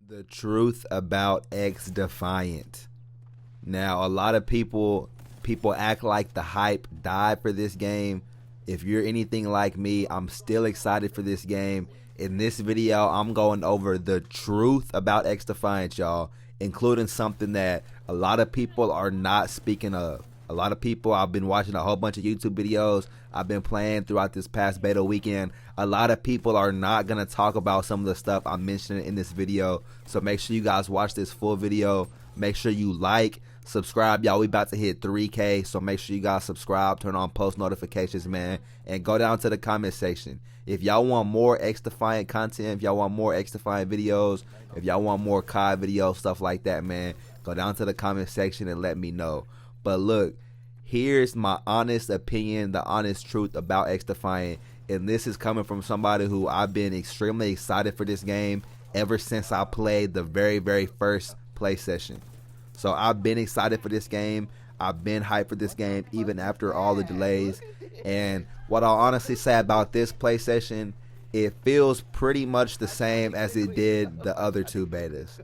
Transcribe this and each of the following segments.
The truth about XDEFIANT. Now, a lot of people act like the hype died for this game. If you're anything like me, I'm still excited for this game. In this video, I'm going over the truth about XDEFIANT, y'all, including something that a lot of people are not speaking of. A lot of people, I've been watching a whole bunch of YouTube videos I've been playing throughout this past beta weekend. A lot of people are not going to talk about some of the stuff I'm mentioning in this video. So make sure you guys watch this full video. Make sure you like, subscribe, y'all. We about to hit 3K, so make sure you guys subscribe, turn on post notifications, man, and go down to the comment section. If y'all want more XDEFIANT content, if y'all want more XDEFIANT videos, if y'all want more COD videos, stuff like that, man, go down to the comment section and let me know. But look, here's my honest opinion, the honest truth about XDEFIANT, and this is coming from somebody who I've been extremely excited for this game ever since I played the very first play session. So I've been excited for this game. I've been hyped for this game even after all the delays. And what I'll honestly say about this play session, it feels pretty much the same as it did the other two betas.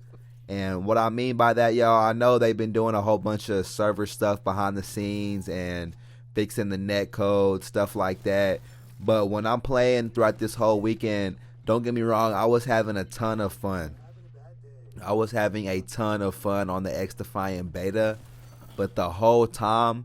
And what I mean by that, y'all, I know they've been doing a whole bunch of server stuff behind the scenes and fixing the net code, stuff like that. But when I'm playing throughout this whole weekend, don't get me wrong, I was having a ton of fun. I was having a ton of fun on the XDEFIANT beta, but the whole time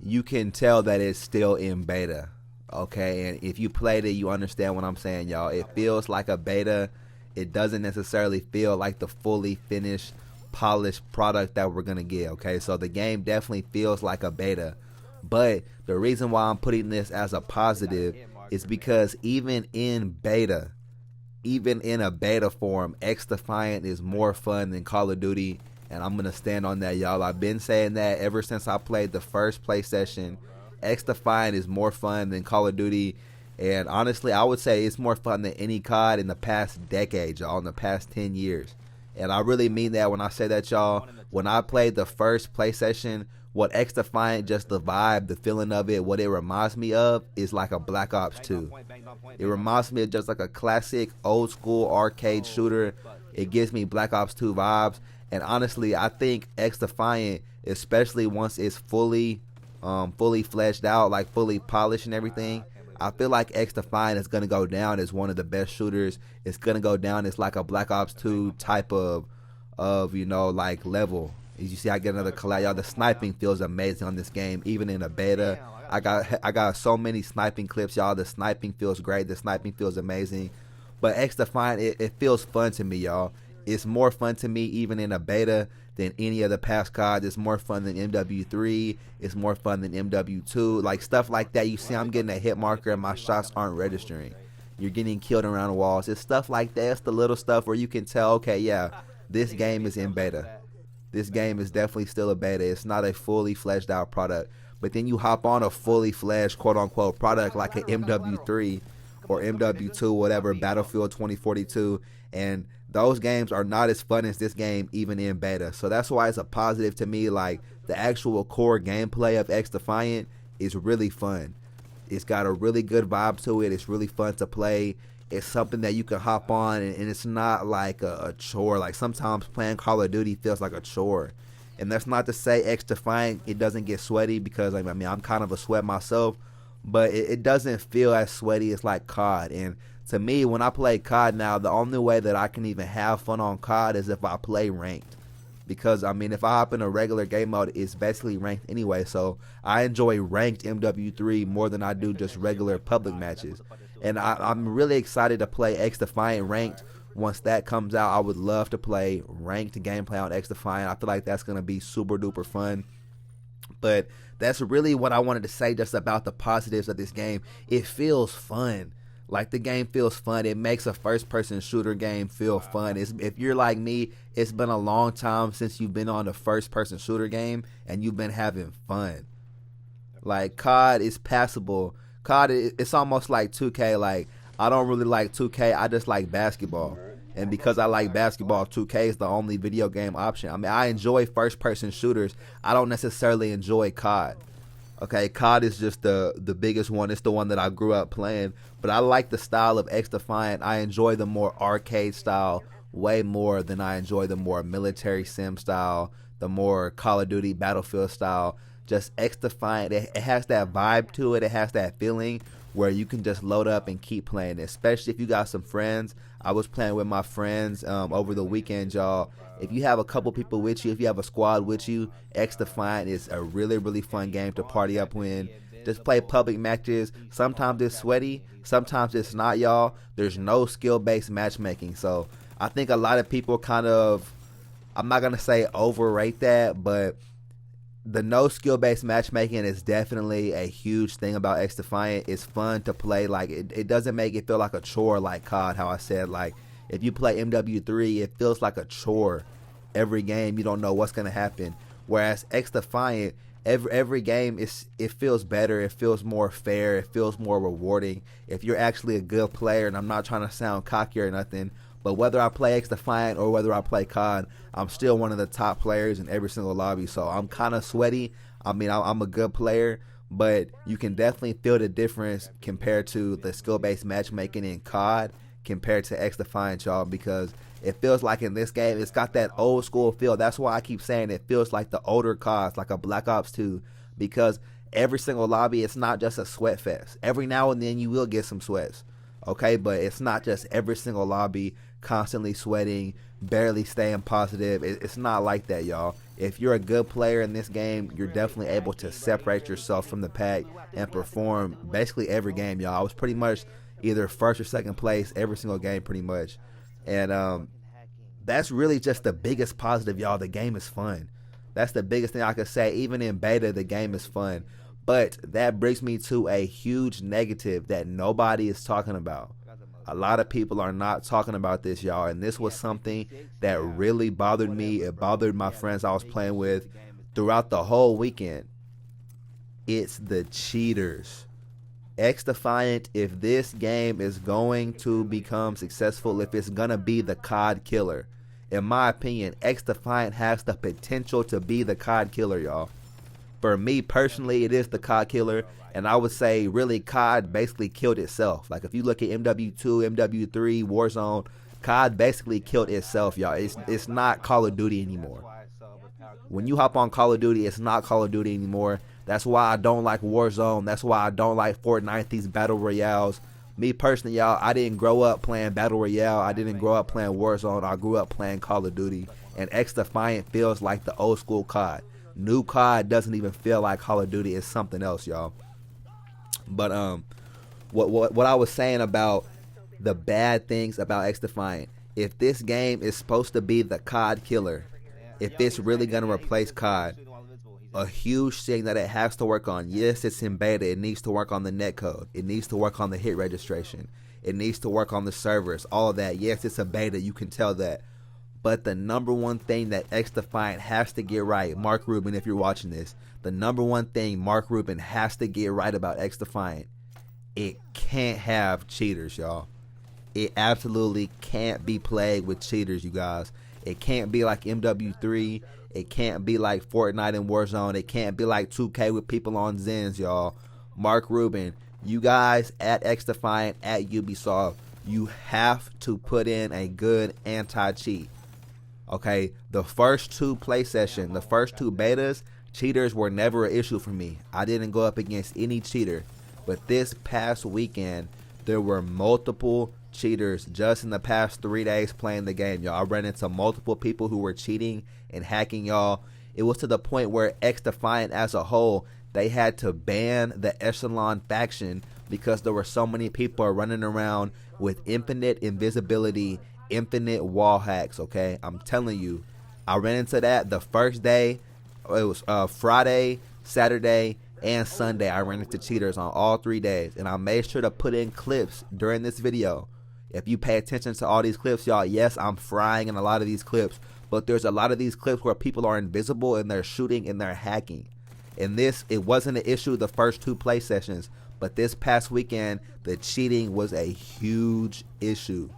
you can tell that it's still in beta. Okay, and if you played it, you understand what I'm saying, y'all. It feels like a beta. It doesn't necessarily feel like the fully finished, polished product that we're gonna get. Okay, so the game definitely feels like a beta, but the reason why I'm putting this as a positive is because even in beta, even in a beta form, XDEFIANT is more fun than Call of Duty, and I'm gonna stand on that, y'all. I've been saying that ever since I played the first play session. XDEFIANT is more fun than Call of Duty, and honestly, I would say it's more fun than any COD in the past decade, y'all, in the past 10 years. And I really mean that when I say that, y'all. When I played the first play session, what XDEFIANT, just the vibe, the feeling of it, what it reminds me of is like a Black Ops 2. It reminds me of just like a classic old school arcade shooter. It gives me Black Ops 2 vibes. And honestly, I think XDEFIANT, especially once it's fully fleshed out, like fully polished and everything, I feel like XDEFIANT is going to go down as one of the best shooters. It's going to go down as like a Black Ops 2 type of you know, like level. As you see, I get another collab. Y'all, the sniping feels amazing on this game, even in a beta. I got so many sniping clips, y'all. The sniping feels great. The sniping feels amazing. But XDEFIANT, it feels fun to me, y'all. It's more fun to me even in a beta than any of the past COD. It's more fun than MW3. It's more fun than MW2. Like stuff like that. You see, I'm getting a hit marker and my shots aren't registering. You're getting killed around the walls. It's stuff like that. It's the little stuff where you can tell, okay, yeah, this game is in beta. This game is definitely still a beta. It's not a fully fleshed out product. But then you hop on a fully fledged quote unquote product like an MW3 or MW2, whatever, Battlefield 2042, and those games are not as fun as this game even in beta. So that's why it's a positive to me. Like the actual core gameplay of XDEFIANT is really fun. It's got a really good vibe to it. It's really fun to play. It's something that you can hop on, and it's not like a chore. Like sometimes playing Call of Duty feels like a chore. And that's not to say XDEFIANT, it doesn't get sweaty, because I mean, I'm kind of a sweat myself, but it doesn't feel as sweaty as like COD. And to me, when I play COD now, the only way that I can even have fun on COD is if I play ranked. Because I mean, if I hop in a regular game mode, it's basically ranked anyway. So I enjoy ranked MW3 more than I do just regular public matches. And I'm really excited to play XDEFIANT ranked. Once that comes out, I would love to play ranked gameplay on XDEFIANT. I feel like that's going to be super duper fun. But that's really what I wanted to say just about the positives of this game. It feels fun. Like the game feels fun. It makes a first person shooter game feel fun. If you're like me, it's been a long time since you've been on a first person shooter game and you've been having fun. Like COD is passable. COD, it's almost like 2K. Like I don't really like 2K. I just like basketball. And because I like basketball, 2K is the only video game option. I mean, I enjoy first person shooters. I don't necessarily enjoy COD. Okay, COD is just the biggest one. It's the one that I grew up playing. But I like the style of XDEFIANT. I enjoy the more arcade style, way more than I enjoy the more military sim style, the more Call of Duty Battlefield style. Just XDEFIANT, it has that vibe to it. It has that feeling where you can just load up and keep playing, especially if you got some friends. I was playing with my friends over the weekend, y'all. If you have a couple people with you, if you have a squad with you, XDEFIANT is a really, really fun game to party up in. Just play public matches. Sometimes it's sweaty, sometimes it's not, y'all. There's no skill-based matchmaking. So I think a lot of people kind of, I'm not going to say overrate that, but the no skill-based matchmaking is definitely a huge thing about XDEFIANT. It's fun to play. Like, it doesn't make it feel like a chore like COD, how I said. Like, if you play MW3, it feels like a chore. Every game, you don't know what's going to happen. Whereas XDEFIANT, every game, it feels better. It feels more fair. It feels more rewarding. If you're actually a good player, and I'm not trying to sound cocky or nothing, but whether I play XDEFIANT or whether I play COD, I'm still one of the top players in every single lobby. So I'm kind of sweaty. I mean, I'm a good player, but you can definitely feel the difference compared to the skill-based matchmaking in COD compared to XDEFIANT, y'all, because it feels like in this game, it's got that old school feel. That's why I keep saying it feels like the older CODs, like a Black Ops 2, because every single lobby, it's not just a sweat fest. Every now and then you will get some sweats, okay? But it's not just every single lobby constantly sweating, barely staying positive. It's not like that, y'all. If you're a good player in this game, you're definitely able to separate yourself from the pack and perform basically every game, y'all. I was pretty much either first or second place every single game pretty much. And that's really just the biggest positive, y'all. The game is fun. That's the biggest thing I could say. Even in beta, the game is fun. But that brings me to a huge negative that nobody is talking about. A lot of people are not talking about this, y'all, and this was something that really bothered me. It bothered my friends I was playing with throughout the whole weekend. It's the cheaters. XDEFIANT, if this game is going to become successful, if it's going to be the COD killer, in my opinion, XDEFIANT has the potential to be the COD killer, y'all. For me personally, it is the COD killer. And I would say, really, COD basically killed itself. Like, if you look at MW2, MW3, Warzone, COD basically killed itself, y'all. It's not Call of Duty anymore. When you hop on Call of Duty, it's not Call of Duty anymore. That's why I don't like Warzone. That's why I don't like Fortnite, these Battle Royales. Me personally, y'all, I didn't grow up playing Battle Royale. I didn't grow up playing Warzone. I grew up playing Call of Duty. And XDEFIANT feels like the old school COD. New COD doesn't even feel like Call of Duty. It's something else, y'all. But what I was saying about the bad things about XDEFIANT, if this game is supposed to be the COD killer, if it's really going to replace COD, a huge thing that it has to work on, yes, it's in beta, it needs to work on the netcode, it needs to work on the hit registration, it needs to work on the servers, all of that. Yes, it's a beta, you can tell that. But the number one thing that XDEFIANT has to get right, Mark Rubin, if you're watching this, the number one thing Mark Rubin has to get right about XDEFIANT, it can't have cheaters, y'all. It absolutely can't be plagued with cheaters, you guys. It can't be like MW3. It can't be like Fortnite and Warzone. It can't be like 2K with people on Zens, y'all. Mark Rubin, you guys at XDEFIANT, at Ubisoft, you have to put in a good anti-cheat. Okay, the first two play sessions, the first two betas, cheaters were never an issue for me. I didn't go up against any cheater. But this past weekend, there were multiple cheaters just in the past 3 days playing the game, y'all. I ran into multiple people who were cheating and hacking, y'all. It was to the point where XDEFIANT as a whole, they had to ban the Echelon faction because there were so many people running around with infinite invisibility, infinite wall hacks, okay? I'm telling you, I ran into that the first day. It was Friday, Saturday, and Sunday. I ran into cheaters on all 3 days, and I made sure to put in clips during this video. If you pay attention to all these clips, y'all, yes, I'm frying in a lot of these clips, but there's a lot of these clips where people are invisible and they're shooting and they're hacking. And this, it wasn't an issue the first two play sessions, but this past weekend, the cheating was a huge issue.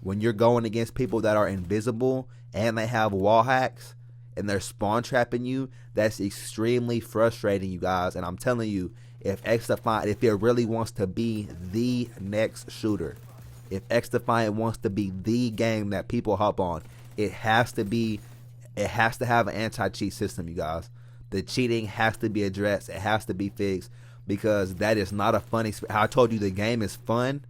When you're going against people that are invisible and they have wall hacks and they're spawn trapping you, that's extremely frustrating, you guys. And I'm telling you, if XDEFIANT, if it really wants to be the next shooter, If XDefiant wants to be the game that people hop on, it has to have an anti-cheat system, you guys. The cheating has to be addressed. It has to be fixed, because that is not a fun experience. I told you the game is fun.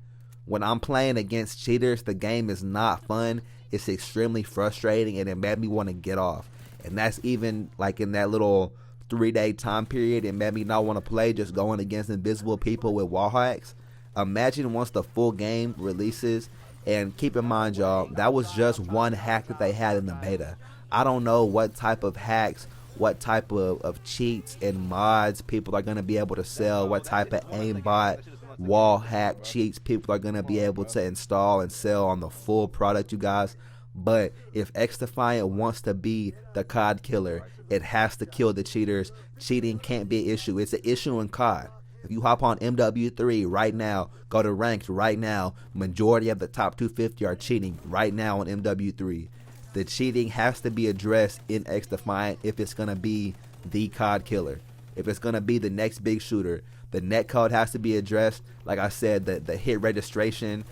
When I'm playing against cheaters, the game is not fun. It's extremely frustrating, and it made me want to get off. And that's even like in that little 3-day time period, it made me not want to play, just going against invisible people with wall hacks. Imagine once the full game releases, and keep in mind, y'all, that was just one hack that they had in the beta. I don't know what type of hacks, what type of cheats and mods people are going to be able to sell, what type of aimbot wall hack cheats people are going to be able to install and sell on the full product, you guys. But if XDefiant wants to be the COD killer, it has to kill the cheaters. Cheating can't be an issue. It's an issue in COD. If you hop on MW3 right now, go to ranked right now, majority of the top 250 are cheating right now on MW3. The cheating has to be addressed in XDefiant if it's going to be the COD killer. If it's going to be the next big shooter, the netcode has to be addressed. Like I said, the hit registration.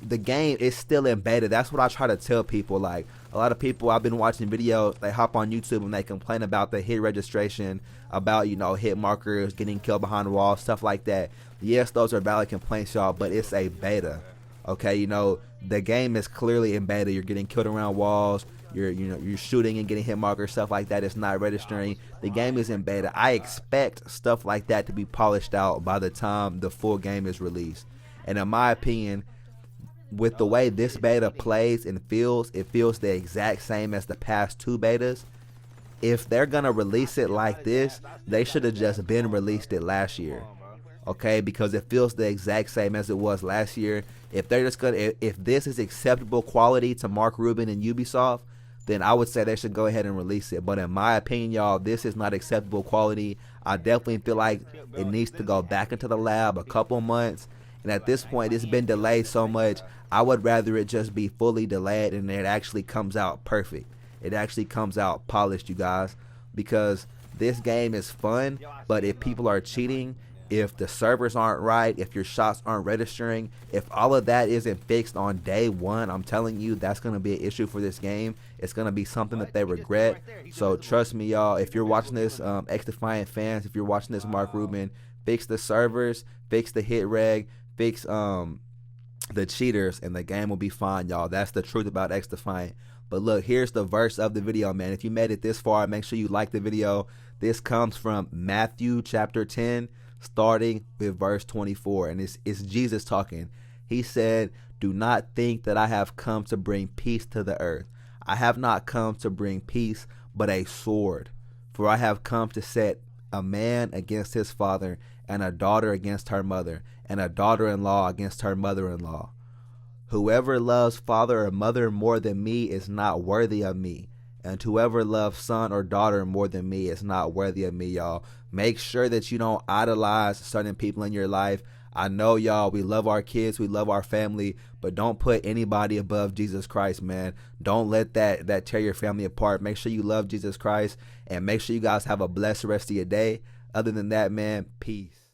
The game is still in beta. That's what I try to tell people. Like, a lot of people, I've been watching videos, they hop on YouTube and they complain about the hit registration, about, you know, hit markers, getting killed behind the wall, stuff like that. Yes, those are valid complaints, y'all, but it's a beta. Okay, you know, the game is clearly in beta. You're getting killed around walls, you're shooting and getting hit markers, stuff like that. It's not registering. The game is in beta. I expect stuff like that to be polished out by the time the full game is released. And in my opinion, with the way this beta plays and feels, it feels the exact same as the past 2 betas. If they're gonna release it like this, they should have just been released it last year. Okay, because it feels the exact same as it was last year. If they're just gonna, if this is acceptable quality to Mark Rubin and Ubisoft, then I would say they should go ahead and release it. But in my opinion, y'all, this is not acceptable quality. I definitely feel like it needs to go back into the lab a couple months. And at this point, it's been delayed so much, I would rather it just be fully delayed and it actually comes out perfect. It actually comes out polished, you guys, because this game is fun. But if people are cheating, if the servers aren't right, if your shots aren't registering, if all of that isn't fixed on day one, I'm telling you, that's going to be an issue for this game. It's going to be something that they regret. So trust me, y'all, if you're watching this, XDefiant fans, if you're watching this, Mark Rubin, fix the servers, fix the hit reg, fix the cheaters, and the game will be fine, y'all. That's the truth about XDefiant. But look, here's the verse of the video, man. If you made it this far, make sure you like the video. This comes from Matthew chapter 10, starting with verse 24, and it's Jesus talking. He said, "Do not think that I have come to bring peace to the earth. I have not come to bring peace, but a sword. For I have come to set a man against his father, and a daughter against her mother, and a daughter-in-law against her mother-in-law. Whoever loves father or mother more than me is not worthy of me, and whoever loves son or daughter more than me is not worthy of me," y'all. Make sure that you don't idolize certain people in your life. I know, y'all, we love our kids, we love our family, but don't put anybody above Jesus Christ, man. Don't let that tear your family apart. Make sure you love Jesus Christ, and make sure you guys have a blessed rest of your day. Other than that, man, peace.